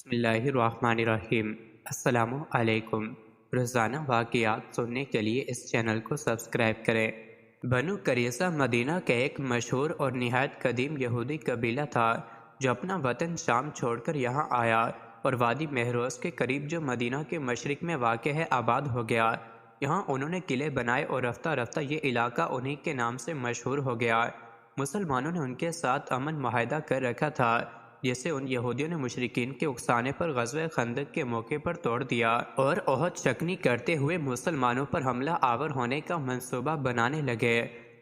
بسم اللہ الرحمن الرحیم۔ السلام علیکم۔ روزانہ واقعات سننے کے لیے اس چینل کو سبسکرائب کریں۔ بنو قریظہ مدینہ کا ایک مشہور اور نہایت قدیم یہودی قبیلہ تھا جو اپنا وطن شام چھوڑ کر یہاں آیا اور وادی مہروز کے قریب جو مدینہ کے مشرق میں واقع ہے آباد ہو گیا۔ یہاں انہوں نے قلعے بنائے اور رفتہ رفتہ یہ علاقہ انہی کے نام سے مشہور ہو گیا۔ مسلمانوں نے ان کے ساتھ امن معاہدہ کر رکھا تھا جسے ان یہودیوں نے مشرکین کے اکسانے پر غزوہ خندق کے موقع پر توڑ دیا اور احد شکنی کرتے ہوئے مسلمانوں پر حملہ آور ہونے کا منصوبہ بنانے لگے۔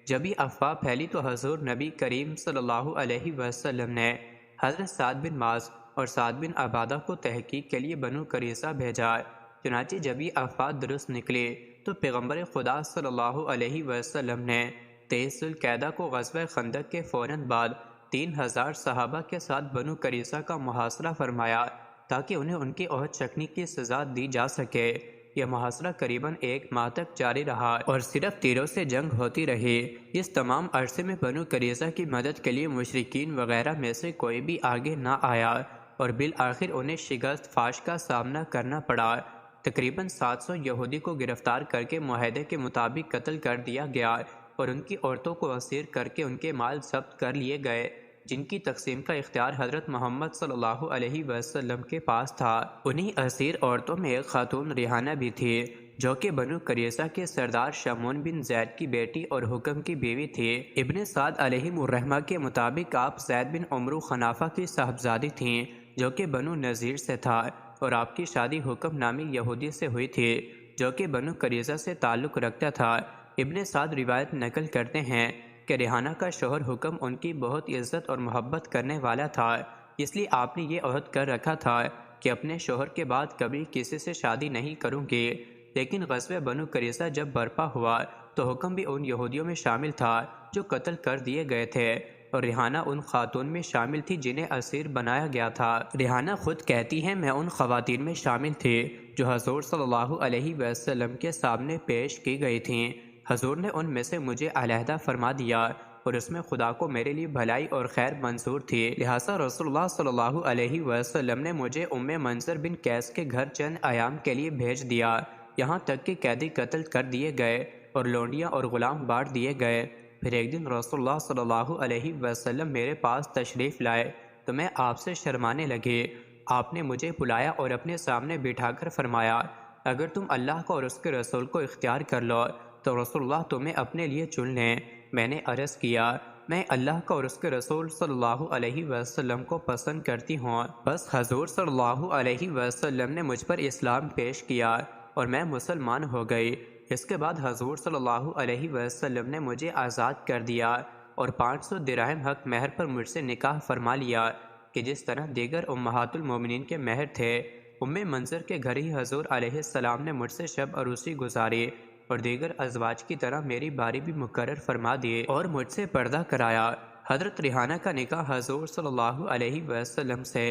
جب یہ افواہ پھیلی تو حضور نبی کریم صلی اللہ علیہ وسلم نے حضرت سعد بن معاذ اور سعد بن عبادہ کو تحقیق کے لیے بنو قریظہ بھیجا۔ چنانچہ جب یہ افواہ درست نکلی تو پیغمبر خدا صلی اللہ علیہ وسلم نے 23 ذوالقعدہ کو غزوہ خندق کے فوراً بعد 3000 صحابہ کے ساتھ بنو قریظہ کا محاصرہ فرمایا تاکہ انہیں ان کی عہد شکنی کی سزا دی جا سکے۔ یہ محاصرہ قریباً 1 ماہ تک جاری رہا اور صرف تیروں سے جنگ ہوتی رہی۔ اس تمام عرصے میں بنو قریظہ کی مدد کے لیے مشرکین وغیرہ میں سے کوئی بھی آگے نہ آیا اور بالآخر انہیں شکست فاش کا سامنا کرنا پڑا۔ تقریباً 700 یہودی کو گرفتار کر کے معاہدے کے مطابق قتل کر دیا گیا اور ان کی عورتوں کو اسیر کر کے ان کے مال ضبط کر لیے گئے، جن کی تقسیم کا اختیار حضرت محمد صلی اللہ علیہ وسلم کے پاس تھا۔ انہی اسیر عورتوں میں ایک خاتون ریحانہ بھی تھی جو کہ بنو قریظہ کے سردار شمعون بن زید کی بیٹی اور حکم کی بیوی تھی۔ ابن سعد علیہ الرحمہ کے مطابق آپ زید بن عمرو خنافہ کی صاحبزادی تھیں جو کہ بنو نذیر سے تھا، اور آپ کی شادی حکم نامی یہودی سے ہوئی تھی جو کہ بنو قریظہ سے تعلق رکھتا تھا۔ ابن سعد روایت نقل کرتے ہیں کہ ریحانہ کا شوہر حکم ان کی بہت عزت اور محبت کرنے والا تھا، اس لیے آپ نے یہ عہد کر رکھا تھا کہ اپنے شوہر کے بعد کبھی کسی سے شادی نہیں کروں گی۔ لیکن غزوہ بنو قریظہ جب برپا ہوا تو حکم بھی ان یہودیوں میں شامل تھا جو قتل کر دیے گئے تھے، اور ریحانہ ان خاتون میں شامل تھی جنہیں اسیر بنایا گیا تھا۔ ریحانہ خود کہتی ہیں، میں ان خواتین میں شامل تھی جو حضور صلی اللہ علیہ وسلم کے سامنے پیش کی گئی تھیں۔ حضور نے ان میں سے مجھے علیحدہ فرما دیا اور اس میں خدا کو میرے لیے بھلائی اور خیر منظور تھی، لہٰذا رسول اللہ صلی اللہ علیہ وسلم نے مجھے منظر بن قیس کے گھر چند ایام کے لیے بھیج دیا، یہاں تک کہ قیدی قتل کر دیے گئے اور لونڈیاں اور غلام بانٹ دیے گئے۔ پھر ایک دن رسول اللہ صلی اللہ علیہ وسلم میرے پاس تشریف لائے تو میں آپ سے شرمانے لگی۔ آپ نے مجھے بلایا اور اپنے سامنے بٹھا کر فرمایا، اگر تم اللہ کو اور اس کے رسول کو اختیار کر لو تو رسول اللہ تمہیں اپنے لیے چن لیں۔ میں نے عرض کیا، میں اللہ کا اور اس کے رسول صلی اللہ علیہ وسلم کو پسند کرتی ہوں۔ بس حضور صلی اللہ علیہ وسلم نے مجھ پر اسلام پیش کیا اور میں مسلمان ہو گئی۔ اس کے بعد حضور صلی اللہ علیہ وسلم نے مجھے آزاد کر دیا اور 500 درہم حق مہر پر مجھ سے نکاح فرما لیا کہ جس طرح دیگر امہات المومنین کے مہر تھے۔ منظر کے گھر ہی حضور علیہ السلام نے مجھ سے شب عروسی گزاری اور دیگر ازواج کی طرح میری باری بھی مقرر فرما دیے اور مجھ سے پردہ کرایا۔ حضرت ریحانہ کا نکاح حضور صلی اللہ علیہ وسلم سے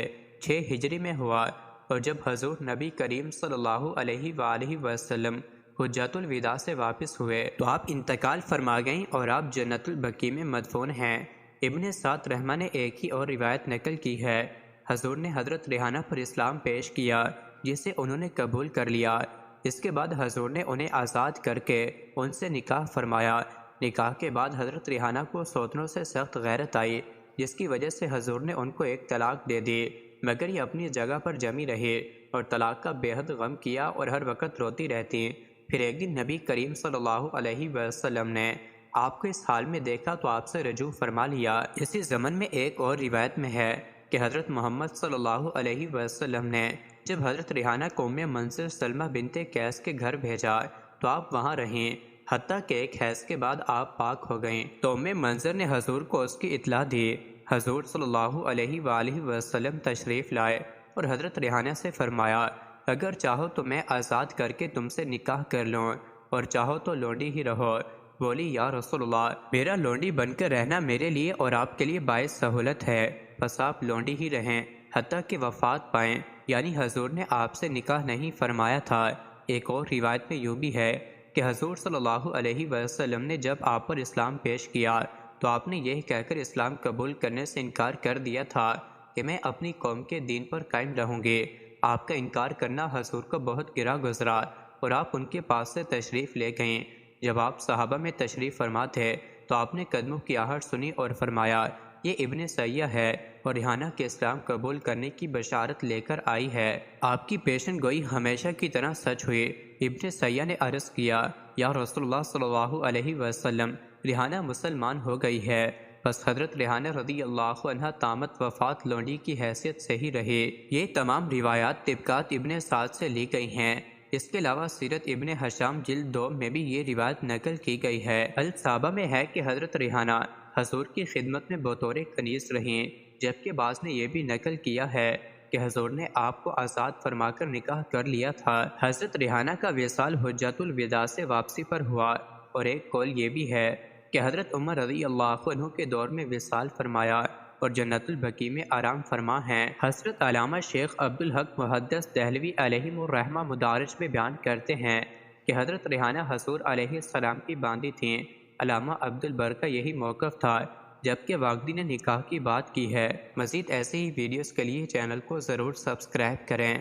6 ہجری میں ہوا، اور جب حضور نبی کریم صلی اللہ علیہ وآلہ وسلم حجۃ الوداع سے واپس ہوئے تو آپ انتقال فرما گئیں اور آپ جنت البقیع میں مدفون ہیں۔ ابن سعد رحمہ نے ایک ہی اور روایت نقل کی ہے، حضور نے حضرت ریحانہ پر اسلام پیش کیا جسے انہوں نے قبول کر لیا۔ اس کے بعد حضور نے انہیں آزاد کر کے ان سے نکاح فرمایا۔ نکاح کے بعد حضرت ریحانہ کو سوتنوں سے سخت غیرت آئی جس کی وجہ سے حضور نے ان کو ایک طلاق دے دی، مگر یہ اپنی جگہ پر جمی رہی اور طلاق کا بے حد غم کیا اور ہر وقت روتی رہتی۔ پھر ایک دن نبی کریم صلی اللہ علیہ وسلم نے آپ کو اس حال میں دیکھا تو آپ سے رجوع فرما لیا۔ اسی ضمن میں ایک اور روایت میں ہے کہ حضرت محمد صلی اللہ علیہ وسلم نے جب حضرت ریحانہ کو منظر سلمہ بنت قیس کے گھر بھیجا تو آپ وہاں رہیں، حتیٰ کہ ایک حیض کے بعد آپ پاک ہو گئیں تو منظر نے حضور کو اس کی اطلاع دی۔ حضور صلی اللہ علیہ وآلہ وسلم تشریف لائے اور حضرت ریحانہ سے فرمایا، اگر چاہو تو میں آزاد کر کے تم سے نکاح کر لوں اور چاہو تو لونڈی ہی رہو۔ بولی، یا رسول اللہ، میرا لونڈی بن کر رہنا میرے لیے اور آپ کے لیے باعث سہولت ہے، بس آپ لونڈی ہی رہیں حتیٰ کہ وفات پائیں، یعنی حضور نے آپ سے نکاح نہیں فرمایا تھا۔ ایک اور روایت میں یوں بھی ہے کہ حضور صلی اللہ علیہ وسلم نے جب آپ پر اسلام پیش کیا تو آپ نے یہ کہہ کر اسلام قبول کرنے سے انکار کر دیا تھا کہ میں اپنی قوم کے دین پر قائم رہوں گی۔ آپ کا انکار کرنا حضور کو بہت گرا گزرا اور آپ ان کے پاس سے تشریف لے گئیں۔ جب آپ صحابہ میں تشریف فرما تھے تو آپ نے قدموں کی آہٹ سنی اور فرمایا، یہ ابن سیہ ہے اور ریحانہ کے اسلام قبول کرنے کی بشارت لے کر آئی ہے۔ آپ کی پیشن گوئی ہمیشہ کی طرح سچ ہوئی۔ ابن سیہ نے عرض کیا، یا رسول اللہ صلی اللہ علیہ وسلم، ریحانہ مسلمان ہو گئی ہے۔ بس حضرت ریحانہ رضی اللہ عنہ تامت وفات لونڈی کی حیثیت سے ہی رہے۔ یہ تمام روایات طبقات ابن سعد سے لی گئی ہیں۔ اس کے علاوہ سیرت ابن حشام جلد 2 میں بھی یہ روایت نقل کی گئی ہے۔ الصحابہ میں ہے کہ حضرت ریحانہ حضور کی خدمت میں بطور کنیز رہیں، جبکہ بعض نے یہ بھی نقل کیا ہے کہ حضور نے آپ کو آزاد فرما کر نکاح کر لیا تھا۔ حضرت ریحانہ کا وصال حجۃ الوداع سے واپسی پر ہوا، اور ایک قول یہ بھی ہے کہ حضرت عمر رضی اللہ عنہ کے دور میں وصال فرمایا اور جنت البقیع میں آرام فرما ہیں۔ حضرت علامہ شیخ عبدالحق محدث دہلوی علیہ الرحمہ مدارج میں بیان کرتے ہیں کہ حضرت ریحانہ حضور علیہ السلام کی باندی تھیں۔ علامہ عبدالبر کا یہی موقف تھا، جبکہ واقدی نے نکاح کی بات کی ہے۔ مزید ایسے ہی ویڈیوز کے لیے چینل کو ضرور سبسکرائب کریں۔